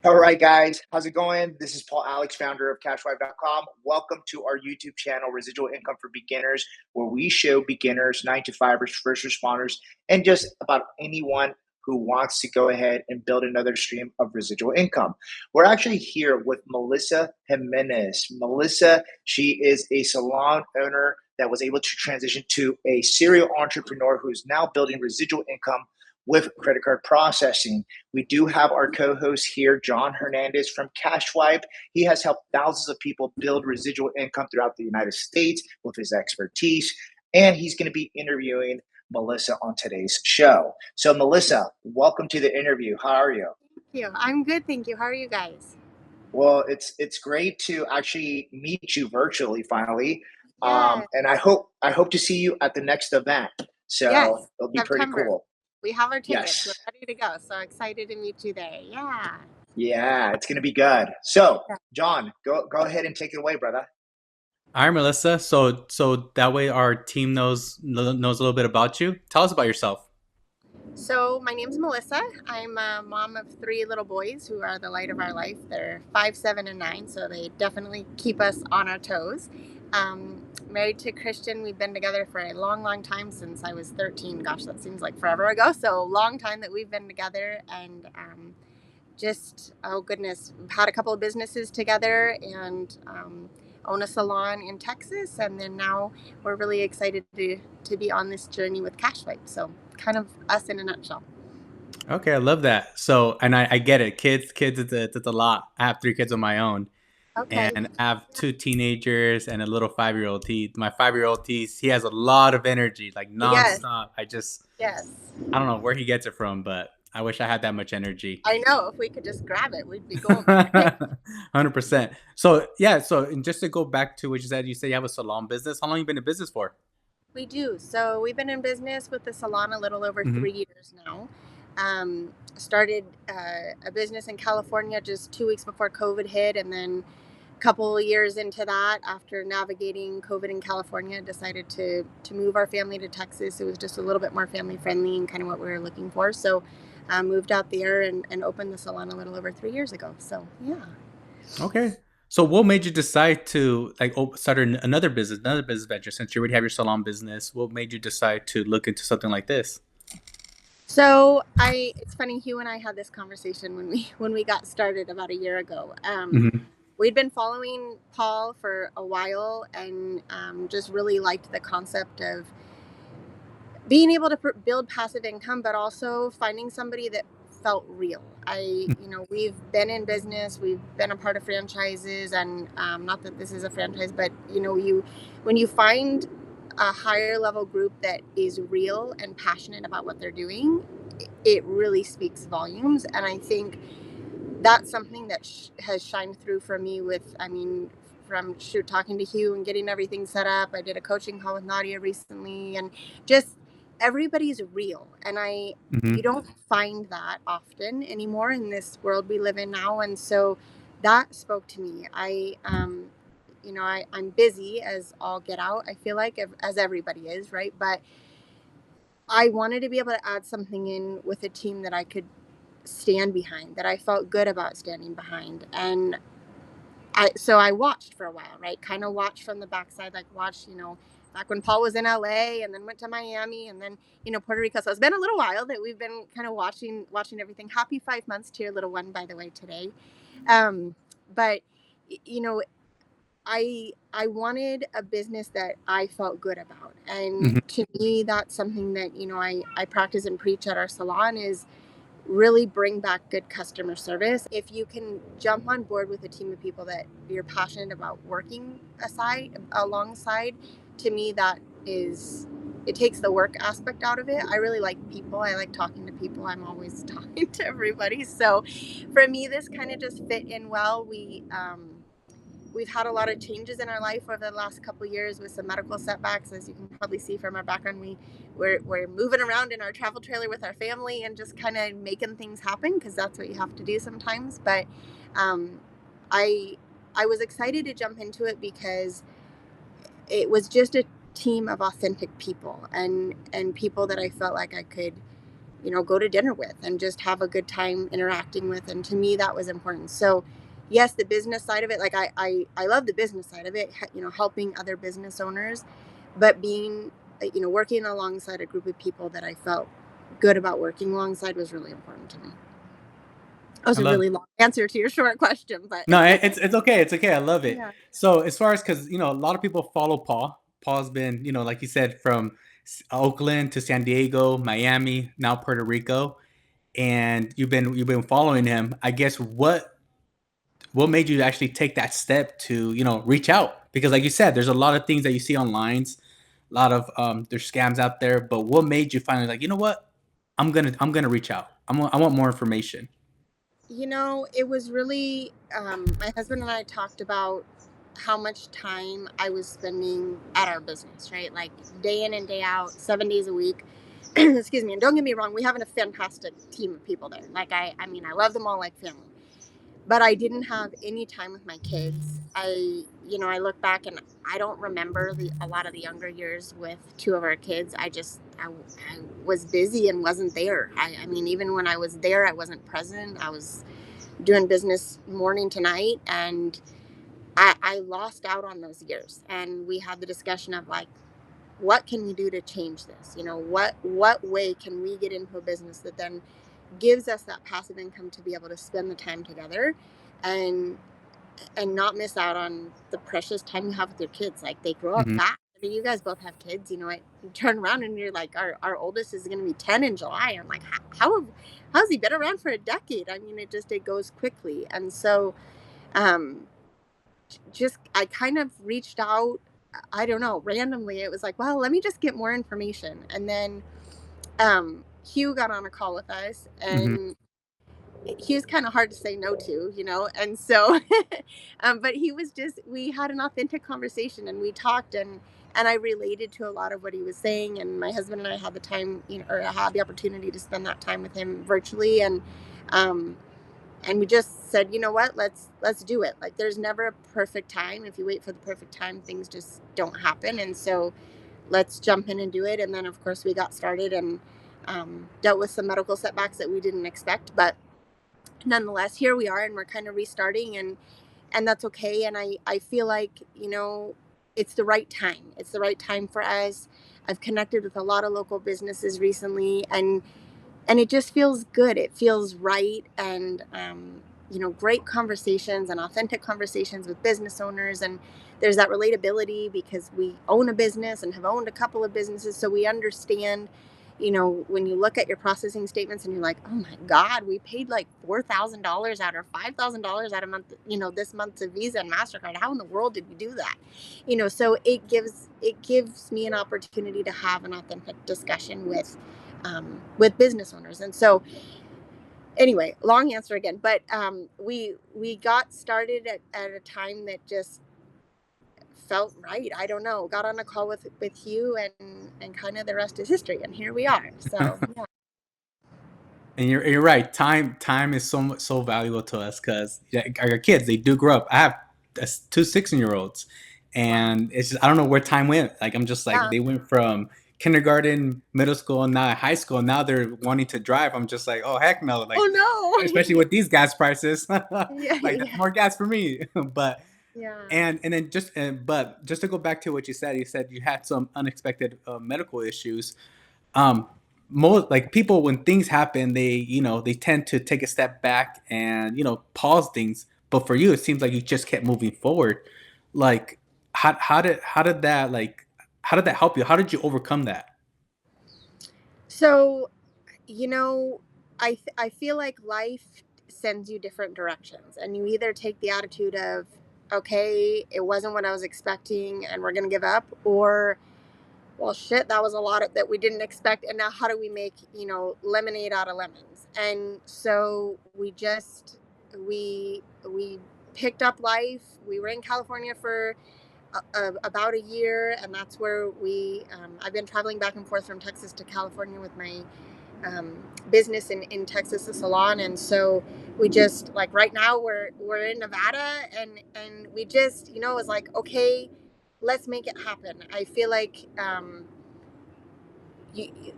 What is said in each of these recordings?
All right, guys, how's it going? This is Paul Alex, founder of CashWive.com. Welcome to our YouTube channel, Residual Income for Beginners, where we show beginners, 9 to 5ers, first responders, and just about anyone who wants to go ahead and build another stream of residual income. We're actually here with Melissa Jimenez. Melissa, she is a salon owner that was able to transition to a serial entrepreneur who's now building residual income with credit card processing. We do have our co-host here, John Hernandez from CashWipe. He has helped thousands of people build residual income throughout the United States with his expertise, and he's going to be interviewing Melissa on today's show. So, Melissa, welcome to the interview. How are you? Thank you. I'm good, thank you. How are you guys? Well, it's great to actually meet you virtually finally, Yes, and I hope to see you at the next event. So yes. it'll be pretty September. cool. We have our tickets. We're Yes. ready to go. So excited to meet you there. Yeah. Yeah, it's gonna be good. So, Yeah. John, go ahead and take it away, brother. All right, Melissa. So that way our team knows a little bit about you. Tell us about yourself. So my name's Melissa. I'm a mom of three little boys who are the light of our life. They're 5, 7, and 9, so they definitely keep us on our toes. Married to Christian. We've been together for a long, long time since I was 13. Gosh, that seems like forever ago. So long time that we've been together, and just oh goodness, we've had a couple of businesses together and own a salon in Texas, and then now we're really excited to be on this journey with CashWipe. So kind of us in a nutshell. Okay, I love that. So, and I get it. Kids, it's a lot. I have 3 kids of my own, Okay. and I have 2 teenagers and a little 5-year-old. My 5-year-old, he has a lot of energy, like Yes. nonstop. Yes. I don't know where he gets it from, but I wish I had that much energy. I know. If we could just grab it, we'd be golden. 100%. So yeah. So and just to go back to what you say you have a salon business. How long you been in business for? We do. So we've been in business with the salon a little over Hmm. 3 years now. Started a business in California just 2 weeks before COVID hit, and then couple of years into that, after navigating COVID in California, decided to move our family to Texas. It was just a little bit more family friendly and kind of what we were looking for. So moved out there and opened the salon a little over 3 years ago. So yeah. Okay. So what made you decide to start another business venture since you already have your salon business? What made you decide to look into something like this? So it's funny, Hugh and I had this conversation when we got started about a year ago. Hmm. We'd been following Paul for a while and just really liked the concept of being able to build passive income, but also finding somebody that felt real. We've been in business, we've been a part of franchises, and not that this is a franchise, but when you find a higher level group that is real and passionate about what they're doing, it really speaks volumes. And I think that's something that has shined through for me with, from talking to Hugh and getting everything set up. I did a coaching call with Nadia recently, and just everybody's real. And you Hmm. don't find that often anymore in this world we live in now. And so that spoke to me. I'm busy as all get out. I feel like as everybody is, right? But I wanted to be able to add something in with a team that I could stand behind, that I felt good about standing behind. And I watched for a while, right? Kind of watched from the backside, like watched, back when Paul was in LA and then went to Miami and then, Puerto Rico. So it's been a little while that we've been kind of watching everything. Happy 5 months to your little one, by the way, today. But you know, I wanted a business that I felt good about. And Hmm. to me, that's something that, I practice and preach at our salon is really bring back good customer service. If you can jump on board with a team of people that you're passionate about working alongside, to me that is, it takes the work aspect out of it. I really like people. I like talking to people. I'm always talking to everybody. So for me, this kind of just fit in well. We've had a lot of changes in our life over the last couple of years with some medical setbacks. As you can probably see from our background, we're moving around in our travel trailer with our family and just kind of making things happen, because that's what you have to do sometimes. But um, I I was excited to jump into it because it was just a team of authentic people and people that I felt like I could go to dinner with and just have a good time interacting with. And to me, that was important. So, yes, the business side of it, like I love the business side of it, helping other business owners, but being, working alongside a group of people that I felt good about working alongside was really important to me. That was I a love. really long answer to your short question, but No, it's okay. It's okay. I love it. yeah. So as far as because a lot of people follow Paul. Paul's been like you said from Oakland to San Diego, Miami, now Puerto Rico, and you've been following him. I guess what made you actually take that step to reach out? Because like you said, there's a lot of things that you see online, a lot of there's scams out there. But what made you finally like what I'm gonna reach out? I want more information. It was really, my husband and I talked about how much time I was spending at our business, right? Like day in and day out, 7 days a week. Excuse me. And don't get me wrong, we have a fantastic team of people there. Like I mean, I love them all like family. But I didn't have any time with my kids. I look back and I don't remember a lot of the younger years with two of our kids. I was busy and wasn't there. I mean, even when I was there, I wasn't present. I was doing business morning to night, and I lost out on those years. And we had the discussion of like, what can we do to change this? What way can we get into a business that then gives us that passive income to be able to spend the time together and not miss out on the precious time you have with your kids. Like, they grow up Hmm. fast. I mean, you guys both have kids. You turn around and you're like, our oldest is going to be 10 in July. I'm like, how's he been around for a decade? I mean, it goes quickly. And so, um, just, I kind of reached out, I don't know, randomly. It was like, well, let me just get more information. And then, Hugh got on a call with us, Hmm. and he was kind of hard to say no to, and so, but he was just, we had an authentic conversation, and we talked, and I related to a lot of what he was saying. And my husband and I had the time, or I had the opportunity to spend that time with him virtually. Um, and we just said, you know what, let's do it. Like, there's never a perfect time. If you wait for the perfect time, things just don't happen. And so let's jump in and do it. And then, of course, we got started and, dealt with some medical setbacks that we didn't expect, but nonetheless, here we are, and we're kind of restarting, and that's okay. And I feel like, it's the right time. It's the right time for us. I've connected with a lot of local businesses recently, and it just feels good. It feels right. And, great conversations and authentic conversations with business owners. And there's that relatability because we own a business and have owned a couple of businesses. So we understand, when you look at your processing statements and you're like, oh my God, we paid like $4,000 out or $5,000 out a month, this month to Visa and MasterCard. How in the world did we do that? So it gives me an opportunity to have an authentic discussion with business owners. And so, anyway, long answer again, but, we got started at a time that just felt right. I don't know. Got on a call with Hugh, and kind of the rest is history. And here we are. So yeah. And you're right. Time is so valuable to us because our kids, they do grow up. I have two 16-year-olds, Wow. and it's just I don't know where time went. Like I'm just like Yeah. they went from kindergarten, middle school, and now high school. Now they're wanting to drive. I'm just like, oh heck no! Like Oh especially no. with these gas prices, Yeah. like that's Yeah. more gas for me. But Yeah. and then but just to go back to what you said you had some unexpected medical issues. um Most like people when things happen they tend to take a step back and pause things, but for you it seems like you just kept moving forward. Like how did that how did that help you? How did you overcome that? So, you know, I feel like life sends you different directions, and you either take the attitude of, okay, it wasn't what I was expecting, and we're gonna give up, or, well, shit, that was a lot that we didn't expect, and now how do we make lemonade out of lemons? And so we picked up life. We were in California for about a year, and that's where I've been traveling back and forth from Texas to California with my business in Texas, the Salon. And so we just, like, right now we're in Nevada, and we just, it was like, okay, let's make it happen. I feel like, you,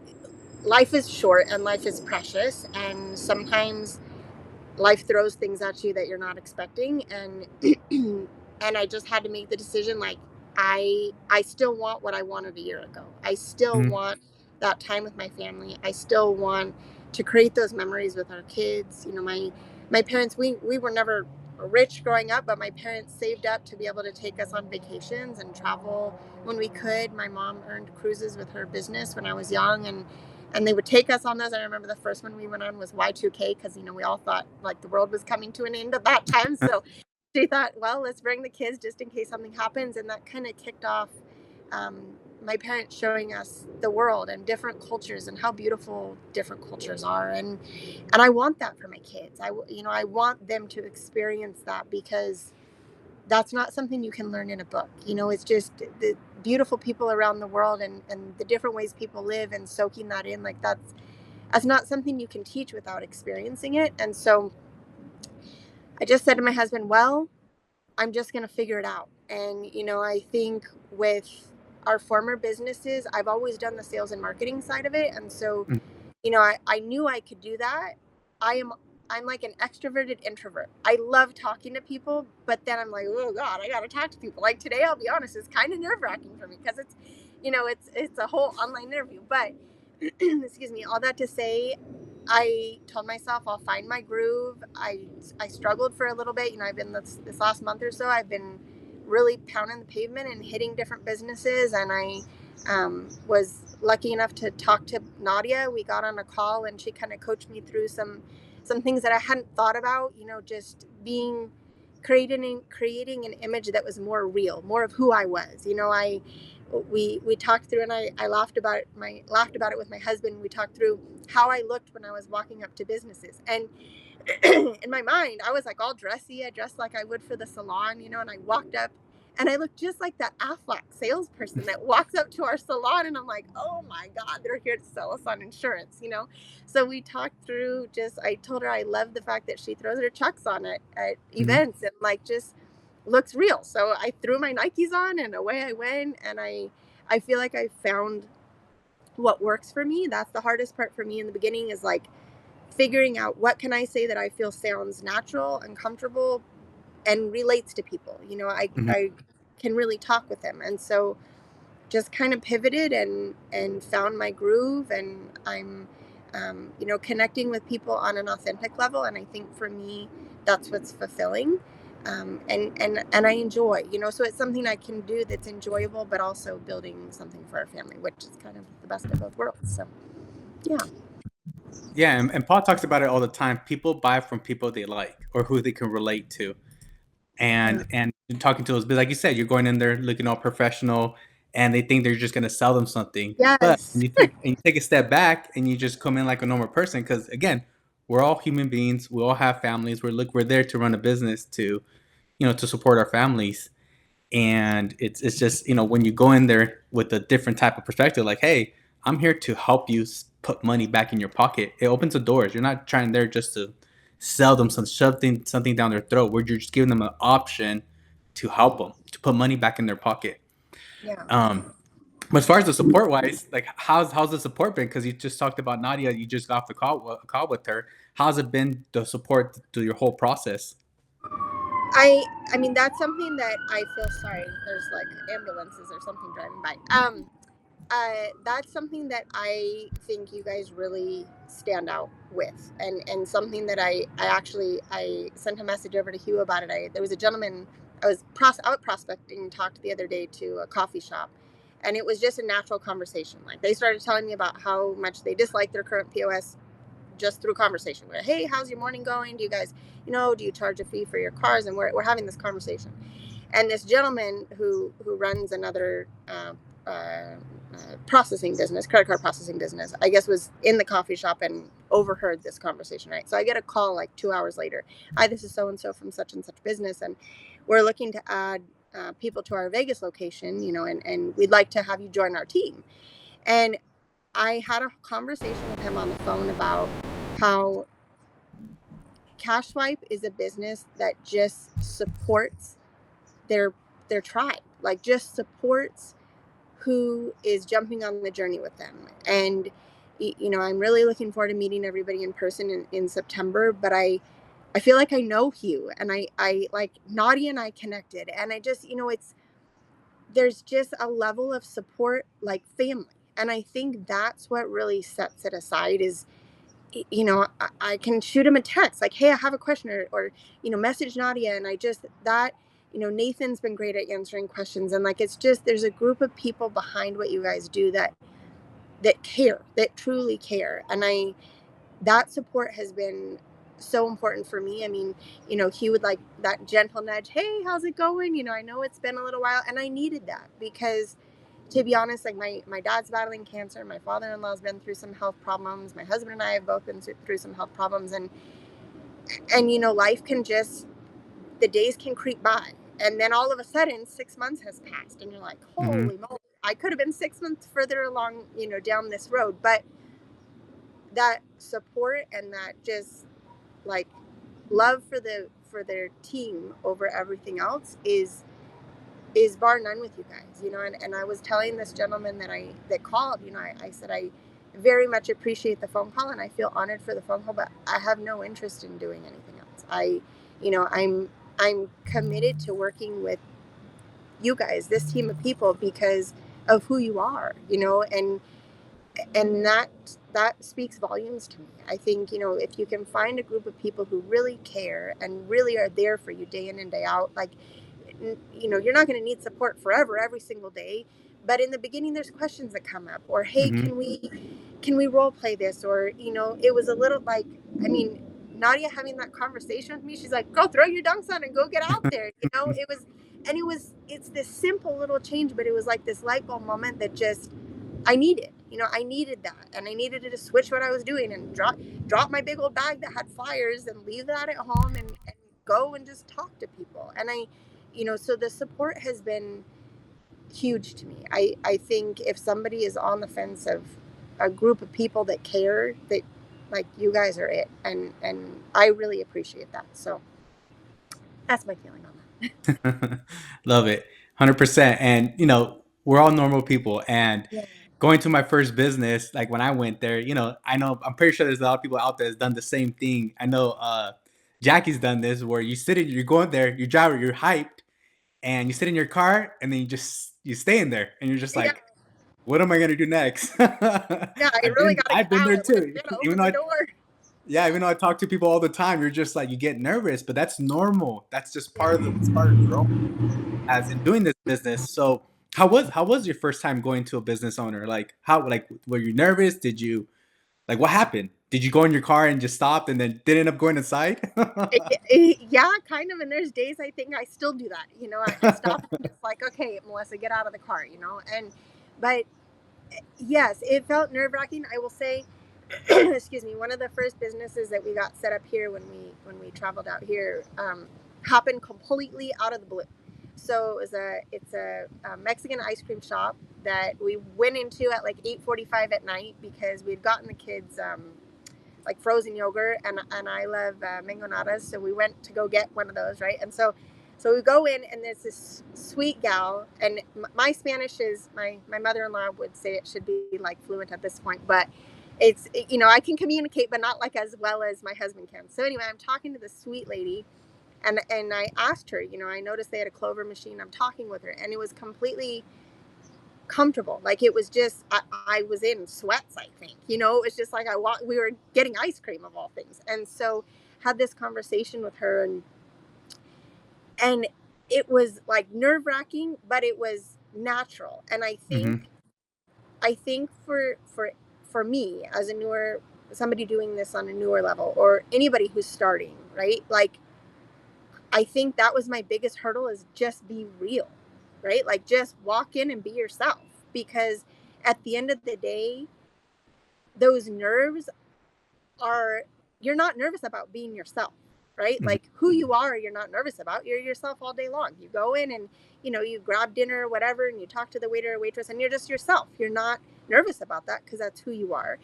life is short and life is precious, and sometimes life throws things at you that you're not expecting, and and I just had to make the decision, like, I still want what I wanted a year ago. I still Mhm. want that time with my family. I still want to create those memories with our kids. You know, my parents, we were never rich growing up, but my parents saved up to be able to take us on vacations and travel when we could. My mom earned cruises with her business when I was young, and they would take us on those. I remember the first one we went on was Y2K, because we all thought like the world was coming to an end at that time. So she thought, well, let's bring the kids just in case something happens, and that kind of kicked off um, my parents showing us the world and different cultures and how beautiful different cultures are, and I want that for my kids. I want them to experience that, because that's not something you can learn in a book. It's just the beautiful people around the world, and the different ways people live, and soaking that in. Like, that's not something you can teach without experiencing it. And so I just said to my husband, well, I'm just going to figure it out. And, I think with our former businesses, I've always done the sales and marketing side of it. And so, I knew I could do that. I am I'm like an extroverted introvert. I love talking to people, but then I'm like, oh God, I gotta talk to people. Like today, I'll be honest, it's kind of nerve-wracking for me, because it's a whole online interview. But excuse me, all that to say, I told myself I'll find my groove. I struggled for a little bit. I've been this last month or so, I've been really pounding the pavement and hitting different businesses, and I was lucky enough to talk to Nadia. We got on a call, and she kind of coached me through some things that I hadn't thought about. Just being creating an image that was more real, more of who I was. We talked through, and I laughed about it with my husband. We talked through how I looked when I was walking up to businesses, and in my mind, I was like all dressy. I dressed like I would for the salon, and I walked up and I looked just like that Aflac salesperson that walks up to our salon, and I'm like, oh my God, they're here to sell us on insurance. So we talked through, I told her I love the fact that she throws her chucks on at Mhm. events, and like just looks real. So I threw my Nikes on and away I went, and I feel like I found what works for me. That's the hardest part for me in the beginning, is like figuring out what can I say that I feel sounds natural and comfortable and relates to people. Mhm. I can really talk with them. And so just kind of pivoted and found my groove, and I'm connecting with people on an authentic level. And I think for me, that's what's fulfilling. And I enjoy, so it's something I can do that's enjoyable, but also building something for our family, which is kind of the best of both worlds. So yeah. Yeah, and Paul talks about it all the time. People buy from people they like or who they can relate to. Yeah. And talking to those, but like you said, you're going in there looking all professional, and they think they're just going to sell them something. But when Yes. you take a step back and you just come in like a normal person, because again, we're all human beings. We all have families. We're there to run a business to, to support our families. And it's just, when you go in there with a different type of perspective, like, hey, I'm here to help you put money back in your pocket. It opens the doors. You're not trying there just to sell them something down their throat, where you're just giving them an option to help them to put money back in their pocket. Yeah. But as far as the support wise, like how's the support been? Because you just talked about Nadia, you just got off the call with her. How's it been, the support through your whole process? I mean, that's something that I feel sorry. There's like ambulances or something driving by. That's something that I think you guys really stand out with, and something that I sent a message over to Hugh about it. There was a gentleman I was out prospecting, talked the other day to a coffee shop, and it was just a natural conversation. Like, they started telling me about how much they dislike their current POS, just through conversation. Where, hey, how's your morning going? Do you guys, do you charge a fee for your cars? And we're having this conversation. And this gentleman who runs another processing business, credit card processing business, I guess, was in the coffee shop and overheard this conversation. Right. So I get a call like 2 hours later. Hi, this is so and so from such and such business, and we're looking to add people to our Vegas location. And we'd like to have you join our team. And I had a conversation with him on the phone about how Cashwipe is a business that just supports their tribe, like just supports who is jumping on the journey with them. And I'm really looking forward to meeting everybody in person in September, but I feel like I know Hugh, and I like Nadia and I connected, and I just, there's just a level of support like family. And I think that's what really sets it aside is, I can shoot him a text like, hey, I have a question, or message Nadia. And I just, that, Nathan's been great at answering questions. And like, it's just, there's a group of people behind what you guys do that care, that truly care. And that support has been so important for me. I mean, he would like that gentle nudge, hey, how's it going? I know it's been a little while, and I needed that because, to be honest, like my dad's battling cancer, my father-in-law's been through some health problems, my husband and I have both been through some health problems, and life can just, the days can creep by, and then all of a sudden 6 months has passed, and you're like, Hmm. holy moly, I could have been 6 months further along, down this road. But that support and that just like love for their team over everything else is bar none with you guys. And I was telling this gentleman that called, I said I very much appreciate the phone call and I feel honored for the phone call, but I have no interest in doing anything else. I'm committed to working with you guys, this team of people, because of who you are, and that speaks volumes to me. I think, if you can find a group of people who really care and really are there for you day in and day out, like, you're not going to need support forever every single day, but in the beginning there's questions that come up, or hey, Hmm. can we role play this, or it was a little like, I mean, Nadia having that conversation with me, she's like, go throw your dunks on and go get out there. It was, and it's this simple little change, but it was like this light bulb moment that just I needed. I needed that, and I needed to switch what I was doing and drop my big old bag that had flyers and leave that at home, and go and just talk to people. And so the support has been huge to me. I think if somebody is on the fence of a group of people that care, that, like, you guys are it, and I really appreciate that. So that's my feeling on that. Love it. 100%. And, we're all normal people. And Yeah. going to my first business, like when I went there, I'm pretty sure there's a lot of people out there that's done the same thing. I know Jackie's done this where you're going there, you're hyped, and you sit in your car and then you stay in there and you're just Yeah, like, what am I gonna do next? yeah, I really got to I've get been out. there Let's too. get Even open though the door. yeah, even though I talk to people all the time, you're just like you get nervous, but that's normal. That's just Yeah. it's part of growing as in doing this business. So how was your first time going to a business owner? Like how like were you nervous? Did you like what happened? Did you go in your car and just stopped and then didn't end up going inside? Yeah, kind of. And there's days I think I still do that. I stop and just like, okay, Melissa, get out of the car. But yes, it felt nerve wracking. I will say, excuse me, one of the first businesses that we got set up here when we traveled out here happened completely out of the blue. So it's a Mexican ice cream shop that we went into at like 8:45 at night because we'd gotten the kids like frozen yogurt, and I love mangonadas, so we went to go get one of those, right? And so we go in, and there's this sweet gal, and my Spanish is, my mother-in-law would say it should be like fluent at this point, but I can communicate, but not like as well as my husband can. So anyway, I'm talking to this sweet lady, and I asked her, I noticed they had a Clover machine. I'm talking with her, and it was completely comfortable. Like, it was just, I was in sweats, I think. It was just like we were getting ice cream of all things. And so had this conversation with her, and it was like nerve wracking, but it was natural. And Hmm. I think for me as a newer, somebody doing this on a newer level, or anybody who's starting, right? Like, I think that was my biggest hurdle, is just be real, right? Like, just walk in and be yourself, because at the end of the day, those nerves are, you're not nervous about being yourself, right? Hmm. Like, who you are, you're not nervous about. You're yourself all day long. You go in and, you grab dinner or whatever, and you talk to the waiter or waitress, and you're just yourself. You're not nervous about that because that's who you are.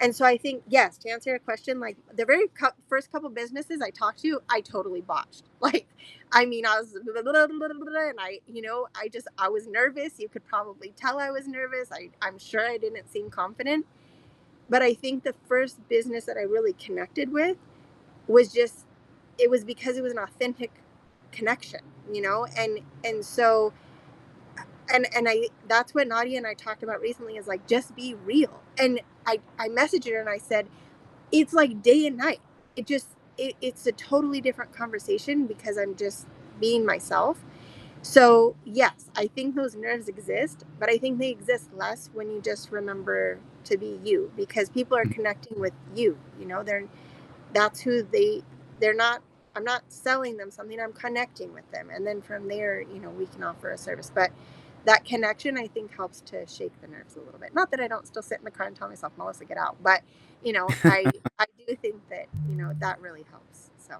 And so I think, yes, to answer your question, like the very first couple businesses I talked to, I totally botched. Like, I mean, I was, and I was nervous. You could probably tell I was nervous. I'm sure I didn't seem confident, But I think the first business that I really connected with was just, it was because it was an authentic connection, and so, and I, that's what Nadia and I talked about recently, is like, just be real. And I messaged her and I said, it's like day and night. It's a totally different conversation because I'm just being myself. So yes, I think those nerves exist, but I think they exist less when you just remember to be you, because people are connecting with you. That's who they're not. I'm not selling them something, I'm connecting with them, and then from there, we can offer a service. But that connection, I think, helps to shake the nerves a little bit. Not that I don't still sit in the car and tell myself, Melissa, get out, but I do think that that really helps. So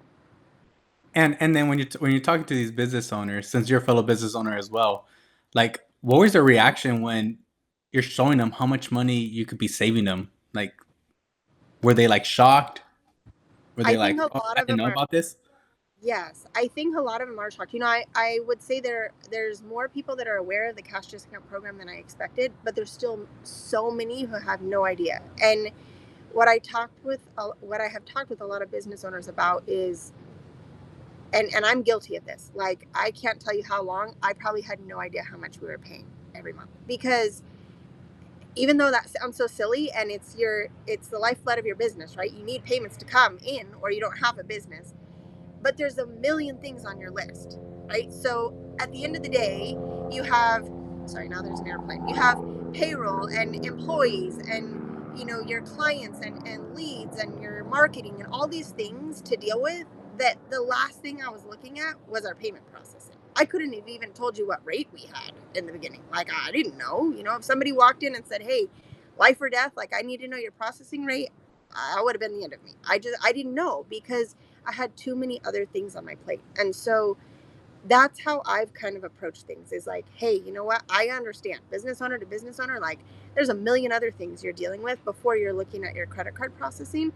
And then when you're talking to these business owners, since you're a fellow business owner as well, like what was their reaction when you're showing them how much money you could be saving them? Like, were they like shocked? Were I they think like, a oh, lot I of didn't them know are. about this? Yes, I think a lot of them are shocked. I would say there's more people that are aware of the cash discount program than I expected, but there's still so many who have no idea. And what I have talked with a lot of business owners about is, and I'm guilty of this. Like, I can't tell you how long I probably had no idea how much we were paying every month, because even though that sounds so silly, and it's the lifeblood of your business, right? You need payments to come in or you don't have a business. But there's a million things on your list, right? So at the end of the day, you have, sorry, now there's an airplane. You have payroll and employees and your clients and leads and your marketing and all these things to deal with, that the last thing I was looking at was our payment processing. I couldn't have even told you what rate we had in the beginning. Like, I didn't know. If somebody walked in and said, hey, life or death, like, I need to know your processing rate, I would have been the end of me. I didn't know, because I had too many other things on my plate. And so that's how I've kind of approached things, is like, hey, you know what? I understand, business owner to business owner, like, there's a million other things you're dealing with before you're looking at your credit card processing.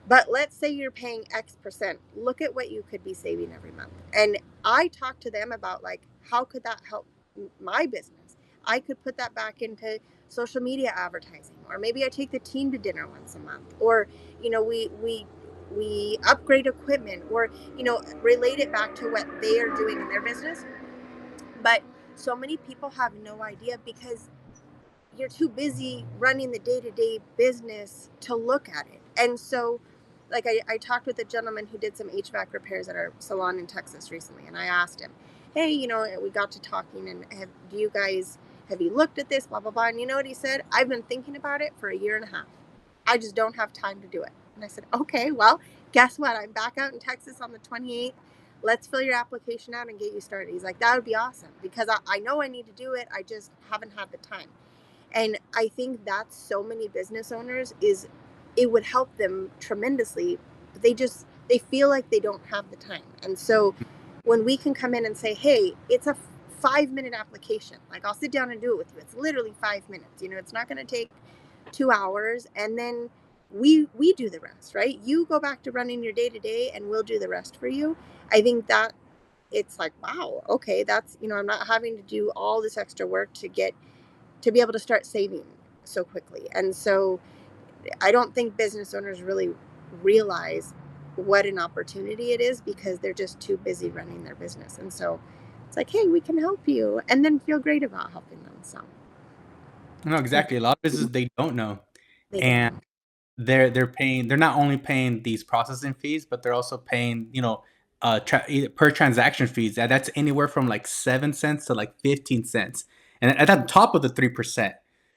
But let's say you're paying X percent. Look at what you could be saving every month. And I talk to them about, like, how could that help my business? I could put that back into social media advertising, or maybe I take the team to dinner once a month, or we upgrade equipment, or relate it back to what they are doing in their business. But so many people have no idea, because you're too busy running the day-to-day business to look at it. And so, like, I talked with a gentleman who did some HVAC repairs at our salon in Texas recently, and I asked him, hey, we got to talking, and have you looked at this, blah blah blah. And you know what he said? I've been thinking about it for a year and a half. I just don't have time to do it. And I said, okay, well, guess what? I'm back out in Texas on the 28th. Let's fill your application out and get you started. He's like, that would be awesome, because I know I need to do it. I just haven't had the time. And I think that's so many business owners, is it would help them tremendously, but they feel like they don't have the time. And so when we can come in and say, hey, it's a 5-minute application, like, I'll sit down and do it with you. It's literally 5 minutes. It's not going to take 2 hours, and then we do the rest, right? You go back to running your day to day, and we'll do the rest for you. I think that it's like, wow, okay, that's, I'm not having to do all this extra work to be able to start saving so quickly. And so I don't think business owners really realize what an opportunity it is, because they're just too busy running their business. And so it's like, hey, we can help you, and then feel great about helping them. So No, yeah, exactly. A lot of businesses they don't know, they don't and know. they're not only paying these processing fees, but they're also paying per transaction fees. That's anywhere from like 7 cents to like 15 cents, and at the top of the 3%.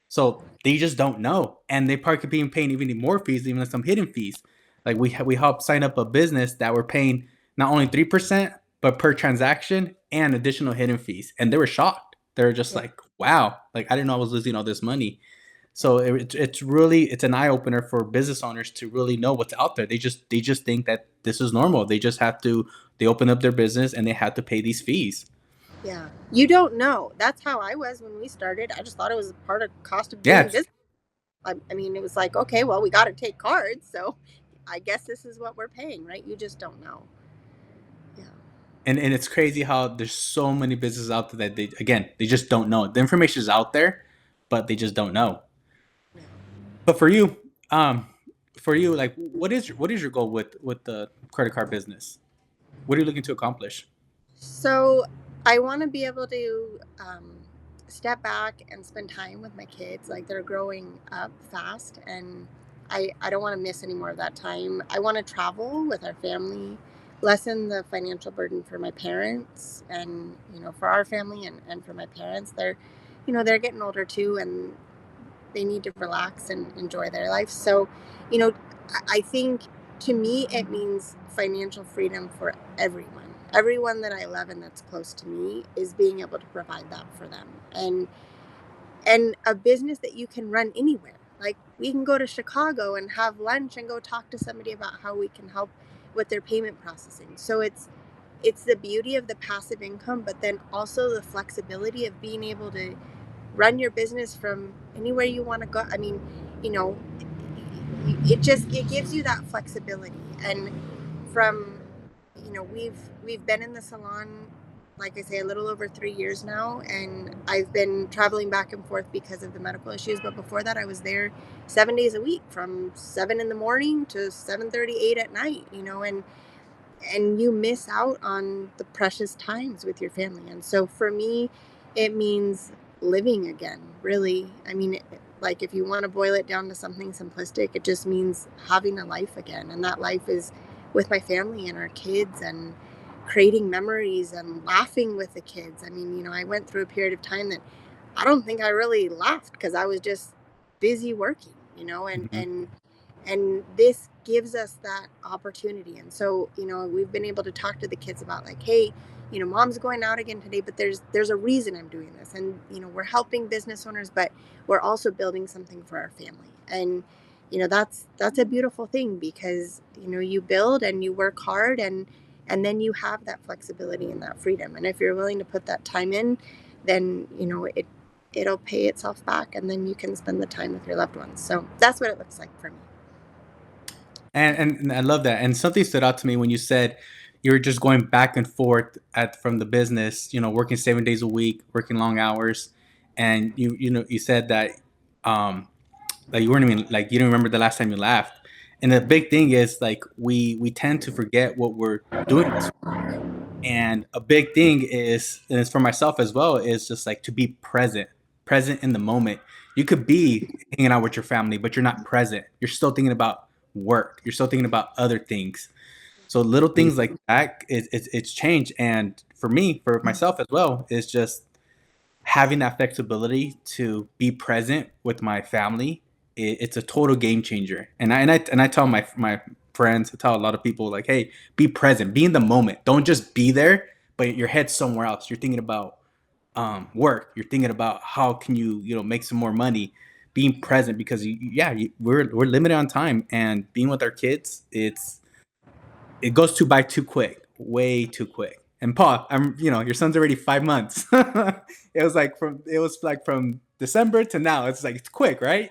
So they just don't know, and they probably could be paying even more fees, even some hidden fees. Like we helped sign up a business that were paying not only 3%, but per transaction and additional hidden fees, and they were shocked. They're just Yeah. like, "Wow! Like I didn't know I was losing all this money." So it's an eye opener for business owners to really know what's out there. They just think that this is normal. They open up their business and they have to pay these fees. Yeah. You don't know. That's how I was when we started. I just thought it was a part of cost of Yeah, doing business. I mean, it was like, okay, well, we got to take cards. So I guess this is what we're paying, right? You just don't know. Yeah. and it's crazy how there's so many businesses out there that they just don't know. The information is out there, but they just don't know. Yeah. But for you, Um, for you, like, what is your goal with the credit card business? What are you looking to accomplish? So I want to be able to step back and spend time with my kids. Like they're growing up fast, and I don't want to miss any more of that time. I want to travel with our family, lessen the financial burden for my parents, and for our family and for my parents. They're getting older too, and they need to relax and enjoy their life. So, you know, I think to me, it means financial freedom for everyone. Everyone that I love and that's close to me is being able to provide that for them. And a business that you can run anywhere. Like we can go to Chicago and have lunch and go talk to somebody about how we can help with their payment processing. So it's the beauty of the passive income, but then also the flexibility of being able to run your business from anywhere you want to go. I mean, you know, it gives you that flexibility. And from we've been in the salon, like I say, a little over 3 years now, and I've been traveling back and forth because of the medical issues. But before that, I was there 7 days a week, from 7 in the morning to 7:38 at night. And you miss out on the precious times with your family. And so for me, it means living again, really. I mean, like if you want to boil it down to something simplistic, it just means having a life again. And that life is with my family and our kids and creating memories and laughing with the kids. I mean, I went through a period of time that I don't think I really laughed because I was just busy working, and Mhm. this gives us that opportunity. And so we've been able to talk to the kids about, like, hey, mom's going out again today, but there's a reason I'm doing this. And we're helping business owners, but we're also building something for our family. And that's a beautiful thing, because you build and you work hard, and then you have that flexibility and that freedom. And if you're willing to put that time in, then it'll pay itself back, and then you can spend the time with your loved ones. So that's what it looks like for me. And I love that. And something stood out to me when you said you were just going back and forth at from the business, working 7 days a week, working long hours, and you said that um like you weren't even like you didn't remember the last time you laughed. And the big thing is like we tend to forget what we're doing this for. And a big thing is, and it's for myself as well, is just like to be present in the moment. You could be hanging out with your family, but you're not present. You're still thinking about work. You're still thinking about other things. So little things like that, it's changed. And for me, for myself as well, is just having that flexibility to be present with my family. It's a total game changer. And I tell my friends, I tell a lot of people, like, hey, be present, be in the moment. Don't just be there, but your head's somewhere else. You're thinking about work. You're thinking about how can you make some more money. Being present, because we're limited on time, and being with our kids, it goes by too quick, way too quick. And Paul, your son's already 5 months. It was like from December to now. It's like it's quick, right?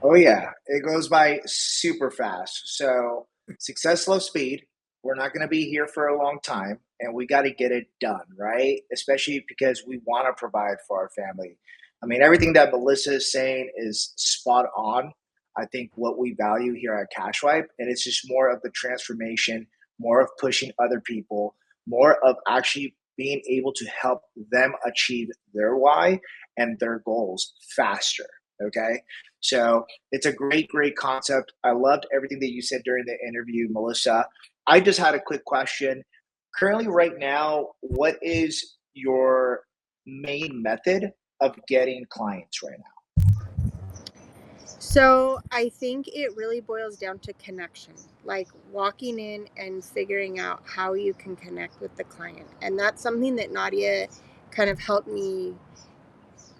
Oh yeah, it goes by super fast. So success loves speed. We're not going to be here for a long time, and we got to get it done, right? Especially because we want to provide for our family. I mean, everything that Melissa is saying is spot on. I think what we value here at Cashwipe, and it's just more of the transformation, more of pushing other people, more of actually being able to help them achieve their why and their goals faster. Okay. So it's a great, great concept. I loved everything that you said during the interview, Melissa. I just had a quick question. Currently, right now, what is your main method of getting clients right now? So I think it really boils down to connection, like walking in and figuring out how you can connect with the client. And that's something that Nadia kind of helped me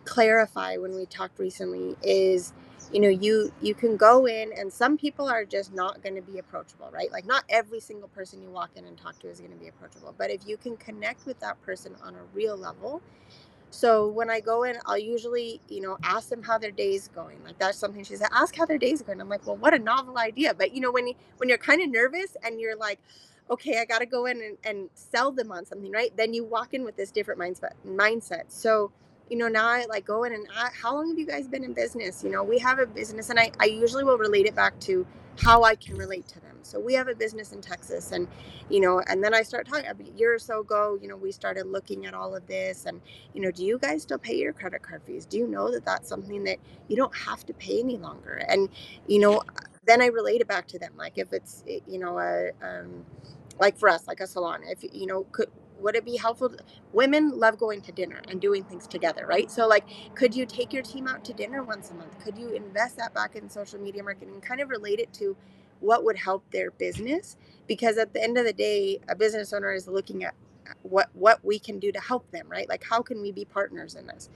clarify when we talked recently. Is you can go in, and some people are just not going to be approachable, right? Like not every single person you walk in and talk to is going to be approachable, but if you can connect with that person on a real level. So when I go in, I'll usually, ask them how their day's going. Like that's something she said, ask how their day's going. I'm like, well, what a novel idea. But when you're kind of nervous and you're like, okay, I got to go in and sell them on something, right? Then you walk in with this different mindset. So now I like go in and how long have you guys been in business? We have a business, and I usually will relate it back to how I can relate to them. So we have a business in Texas, and and then I start talking a year or so ago, we started looking at all of this, and do you guys still pay your credit card fees? Do you know that that's something that you don't have to pay any longer? And then I relate it back to them, like if it's like for us, like a salon, if would it be helpful? Women love going to dinner and doing things together, right? So like, could you take your team out to dinner once a month? Could you invest that back in social media marketing, kind of relate it to what would help their business? Because at the end of the day, a business owner is looking at what we can do to help them, right? Like, how can we be partners in this?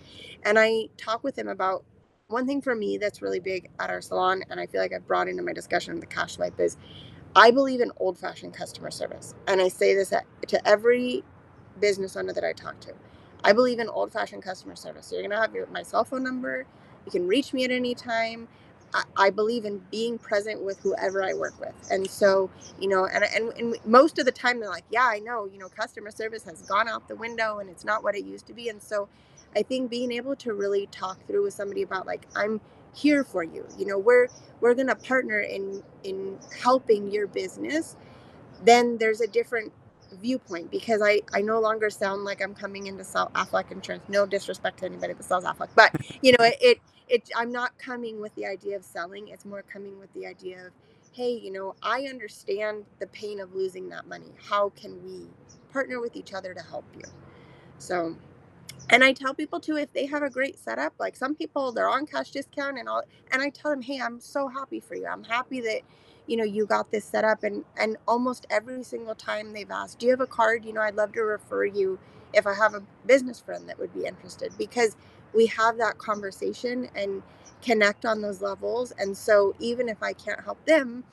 And I talk with them about one thing for me that's really big at our salon, and I feel like I've brought into my discussion with the cash swipe, is I believe in old-fashioned customer service. And I say this to every business owner that I talk to. I believe in old-fashioned customer service. So you're going to have my cell phone number. You can reach me at any time. I believe in being present with whoever I work with. And so, and most of the time they're like, yeah, I know, customer service has gone out the window and it's not what it used to be. And so I think being able to really talk through with somebody about, like, I'm here for you. We're going to partner in helping your business. Then there's a different viewpoint, because I no longer sound like I'm coming in to sell Affleck insurance. No disrespect to anybody that sells Affleck, but I'm not coming with the idea of selling. It's more coming with the idea of, hey, I understand the pain of losing that money. How can we partner with each other to help you? So, and I tell people too, if they have a great setup, like some people, they're on cash discount and all, and I tell them, hey, I'm so happy for you. I'm happy that, you got this set up. And almost every single time they've asked, do you have a card? I'd love to refer you if I have a business friend that would be interested, because we have that conversation and connect on those levels. And so even if I can't help them,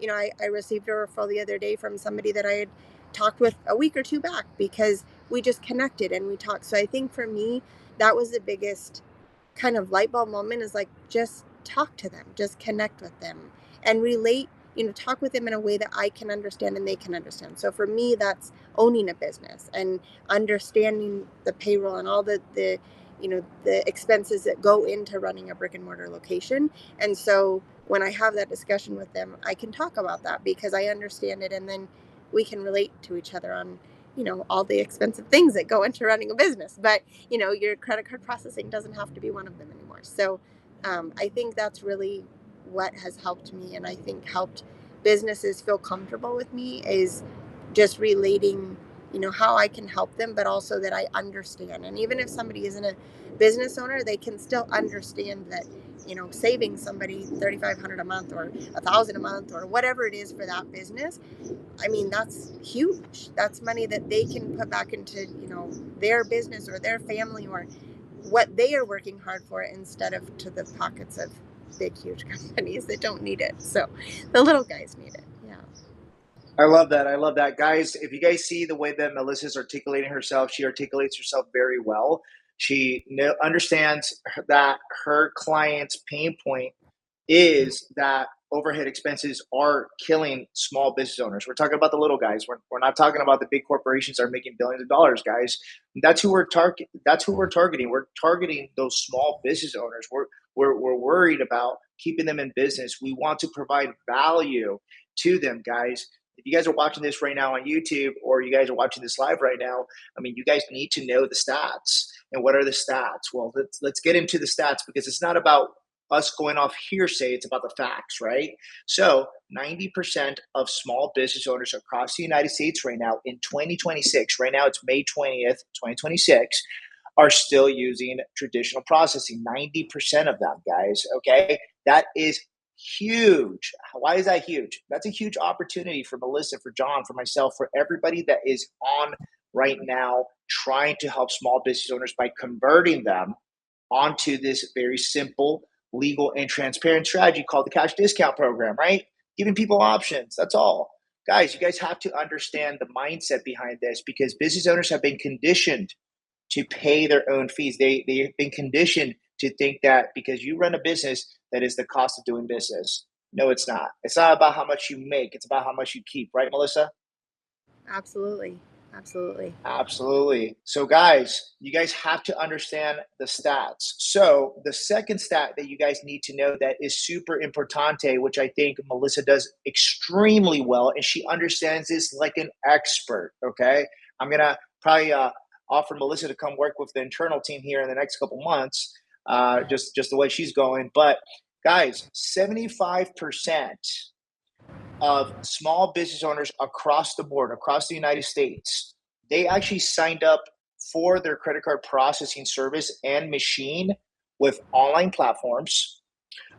I received a referral the other day from somebody that I had talked with a week or two back, because we just connected and we talked. So I think for me, that was the biggest kind of light bulb moment, is like, just talk to them, just connect with them and relate, talk with them in a way that I can understand and they can understand. So for me, that's owning a business and understanding the payroll and all the the expenses that go into running a brick and mortar location. And so when I have that discussion with them, I can talk about that because I understand it, and then we can relate to each other on all the expensive things that go into running a business. But your credit card processing doesn't have to be one of them anymore. So I think that's really what has helped me, and I think helped businesses feel comfortable with me, is just relating how I can help them, but also that I understand. And even if somebody isn't a business owner, they can still understand that saving somebody $3,500 a month or $1,000 a month or whatever it is for that business, I mean, that's huge. That's money that they can put back into, their business or their family or what they are working hard for, instead of to the pockets of big, huge companies that don't need it. So the little guys need it. Yeah. I love that. I love that. Guys, if you guys see the way that Melissa's articulating herself, she articulates herself very well. She understands that her client's pain point is that overhead expenses are killing small business owners. We're talking about the little guys. We're not talking about the big corporations that are making billions of dollars, guys. That's who we're targeting. That's who we're targeting. We're targeting those small business owners. We're worried about keeping them in business. We want to provide value to them, guys. If you guys are watching this right now on YouTube, or you guys are watching this live right now, I mean, you guys need to know the stats. And what are the stats? Well, let's get into the stats, because it's not about us going off hearsay, it's about the facts, right? So 90% of small business owners across the United States right now in 2026, right now it's May 20th, 2026, are still using traditional processing. 90% of them, guys, okay? That is huge. Why is that huge? That's a huge opportunity for Melissa, for John, for myself, for everybody that is on right now trying to help small business owners by converting them onto this very simple, legal, and transparent strategy called the cash discount program, right? Giving people options. That's all. Guys, you guys have to understand the mindset behind this, because business owners have been conditioned to pay their own fees. They've been conditioned to think that because you run a business, that is the cost of doing business. No, it's not. It's not about how much you make. It's about how much you keep, right, Melissa? Absolutely. Absolutely. Absolutely. So, guys, you guys have to understand the stats. So, the second stat that you guys need to know that is super importante, which I think Melissa does extremely well, and she understands this like an expert. Okay. I'm going to probably offer Melissa to come work with the internal team here in the next couple months, just the way she's going. But, guys, 75% of small business owners across the board, across the United States, they actually signed up for their credit card processing service and machine with online platforms,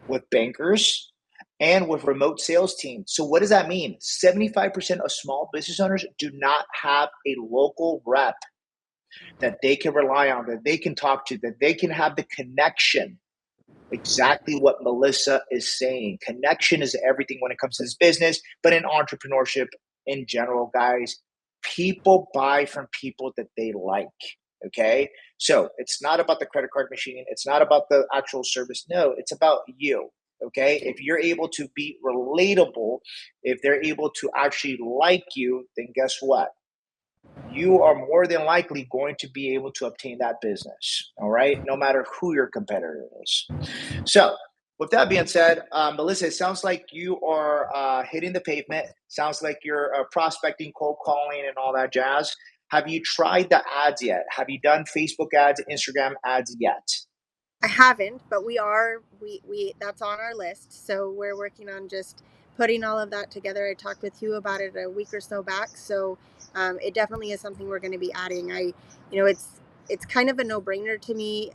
with bankers, and with remote sales teams. So, what does that mean? 75% of small business owners do not have a local rep that they can rely on, that they can talk to, that they can have the connection. Exactly what Melissa is saying. Connection is everything when it comes to this business, but in entrepreneurship in general, guys, people buy from people that they like. Okay. So it's not about the credit card machine, it's not about the actual service. No, it's about you. Okay. If you're able to be relatable, if they're able to actually like you, then guess what? You are more than likely going to be able to obtain that business. All right. No matter who your competitor is. So, with that being said, Melissa, it sounds like you are hitting the pavement. Sounds like you're prospecting, cold calling, and all that jazz. Have you tried the ads yet? Have you done Facebook ads, Instagram ads yet? I haven't, but we that's on our list. So we're working on just putting all of that together. I talked with you about it a week or so back. So it definitely is something we're going to be adding. It's kind of a no brainer to me,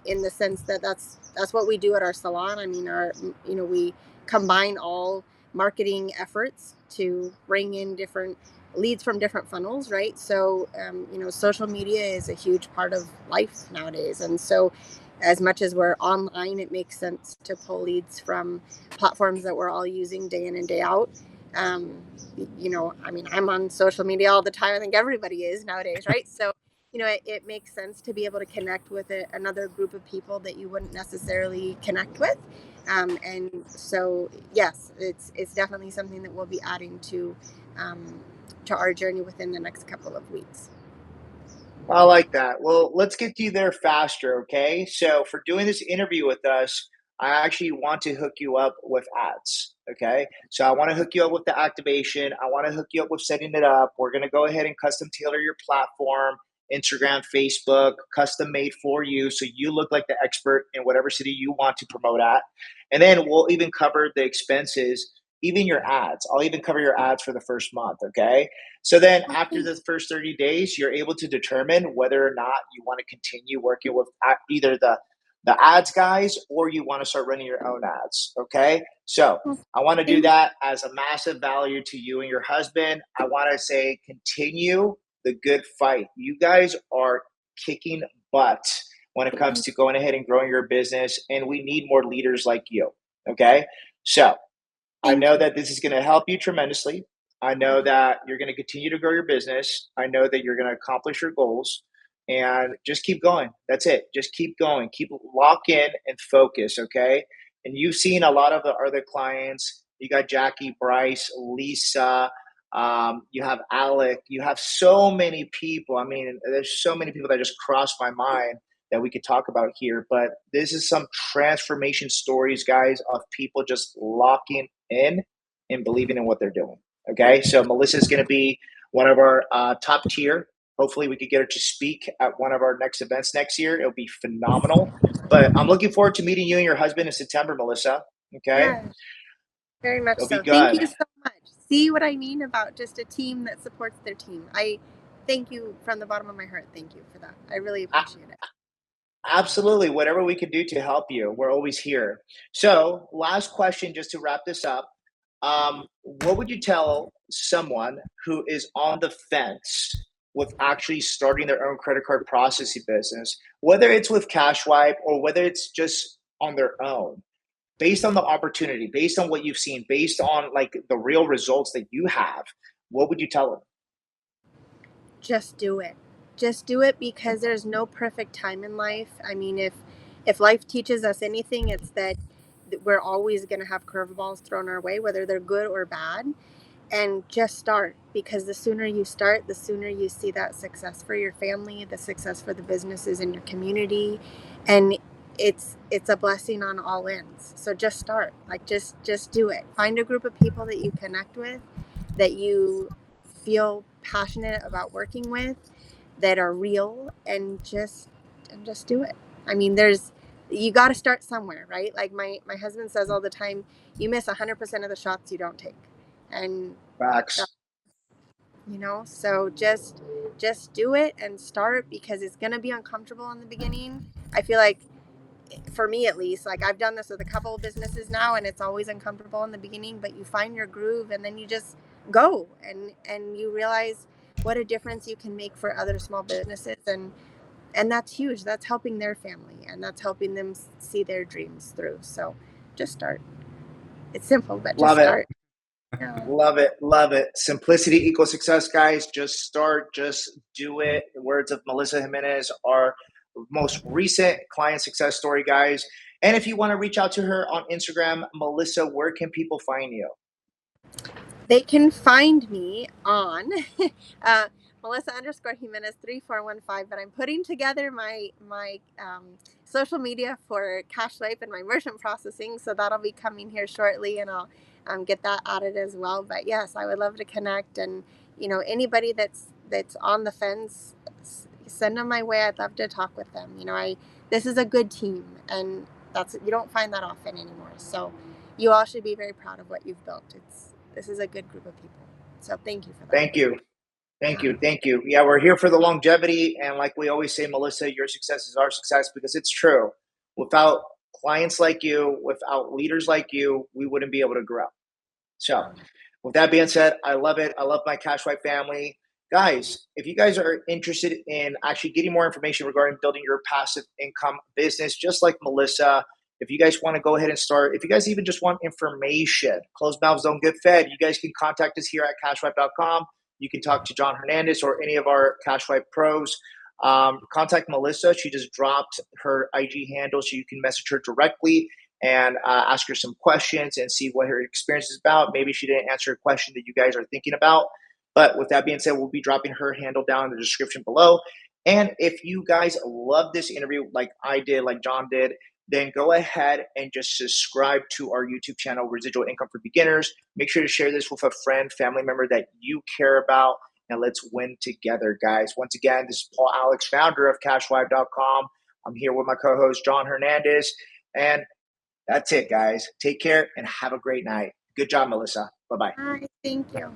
in the sense that that's what we do at our salon. I mean, we combine all marketing efforts to bring in different leads from different funnels, right? So social media is a huge part of life nowadays, and so as much as we're online, it makes sense to pull leads from platforms that we're all using day in and day out. Um, I mean, I'm on social media all the time. I think everybody is nowadays, right? So, it makes sense to be able to connect with another group of people that you wouldn't necessarily connect with. And so, yes, it's definitely something that we'll be adding to our journey within the next couple of weeks. I like that. Well, let's get you there faster, okay? So, for doing this interview with us, I actually want to hook you up with ads, okay? So, I want to hook you up with the activation. I want to hook you up with setting it up. We're going to go ahead and custom tailor your platform, Instagram, Facebook, custom made for you so you look like the expert in whatever city you want to promote at. And then we'll even cover the expenses, even your ads. I'll even cover your ads for the first month, okay? So then after the first 30 days, you're able to determine whether or not you want to continue working with either the ads guys or you want to start running your own ads. Okay. So I want to do that as a massive value to you and your husband. I want to say continue the good fight. You guys are kicking butt when it comes to going ahead and growing your business, and we need more leaders like you. Okay. So I Thank know you. that this is going to help you tremendously. I know that you're going to continue to grow your business. I know that you're going to accomplish your goals, and just keep going. That's it. Just keep going. Keep lock in and focus. Okay. And you've seen a lot of the other clients. You got Jackie, Bryce, Lisa. You have Alec. You have so many people. I mean, there's so many people that just crossed my mind that we could talk about here. But this is some transformation stories, guys, of people just locking in and believing in what they're doing. Okay. So Melissa is going to be one of our top tier. Hopefully, we could get her to speak at one of our next events next year. It'll be phenomenal. But I'm looking forward to meeting you and your husband in September, Melissa. Okay. Yeah, very much It'll be so. Thank good. you so much. See what I mean about just a team that supports their team. I thank you from the bottom of my heart. Thank you for that. I really appreciate it. Absolutely. Whatever we can do to help you, we're always here. So, last question, just to wrap this up. What would you tell someone who is on the fence with actually starting their own credit card processing business, whether it's with Cashwipe or whether it's just on their own, based on the opportunity, based on what you've seen, based on like the real results that you have? What would you tell them? Just do it. Just do it, because there's no perfect time in life. I mean, if life teaches us anything, it's that we're always going to have curveballs thrown our way, whether they're good or bad. and just start, because the sooner you start, the sooner you see that success for your family, the success for the businesses in your community, and it's a blessing on all ends. So just start, like just do it. Find a group of people that you connect with, that you feel passionate about working with, that are real, and just do it. I mean, you got to start somewhere, right? Like my husband says all the time, you miss 100% of the shots you don't take. And Facts. so just do it and start, because it's going to be uncomfortable in the beginning. I feel like, for me at least, like I've done this with a couple of businesses now, and it's always uncomfortable in the beginning, but you find your groove, and then you just go, and you realize what a difference you can make for other small businesses, and that's huge. That's helping their family, and that's helping them see their dreams through. So just start. It's simple, but just Love it. start. Yeah. Love it. Love it. Simplicity equals success, guys. Just start. Just do it. The words of Melissa Jimenez, our most recent client success story, guys. And if you want to reach out to her on Instagram, Melissa, where can people find you? They can find me on uh, Melissa_Jimenez 3415. But I'm putting together my social media for Cash Swipe and my merchant processing, so that'll be coming here shortly, and I'll get that added as well. But yes, I would love to connect, and anybody that's on the fence, send them my way. I'd love to talk with them. This is a good team, and you don't find that often anymore. So you all should be very proud of what you've built. This is a good group of people. So thank you for that. Thank you. Thank you. Thank you. Yeah, we're here for the longevity. And like we always say, Melissa, your success is our success, because it's true. Without clients like you, without leaders like you, we wouldn't be able to grow. So with that being said, I love it. I love my Cash White family. Guys, if you guys are interested in actually getting more information regarding building your passive income business, just like Melissa, if you guys want to go ahead and start, if you guys even just want information, closed mouths don't get fed, you guys can contact us here at cashwipe.com. You can talk to John Hernandez or any of our Cash Wipe pros. Contact Melissa. She just dropped her IG handle, so you can message her directly and ask her some questions and see what her experience is about. Maybe she didn't answer a question that you guys are thinking about. But with that being said, we'll be dropping her handle down in the description below. And if you guys love this interview like I did, like John did, then go ahead and just subscribe to our YouTube channel, Residual Income for Beginners. Make sure to share this with a friend, family member that you care about, and let's win together, guys. Once again, this is Paul Alex, founder of CashWipe.com. I'm here with my co-host, John Hernandez, and that's it, guys. Take care and have a great night. Good job, Melissa. Bye-bye. Hi, thank you.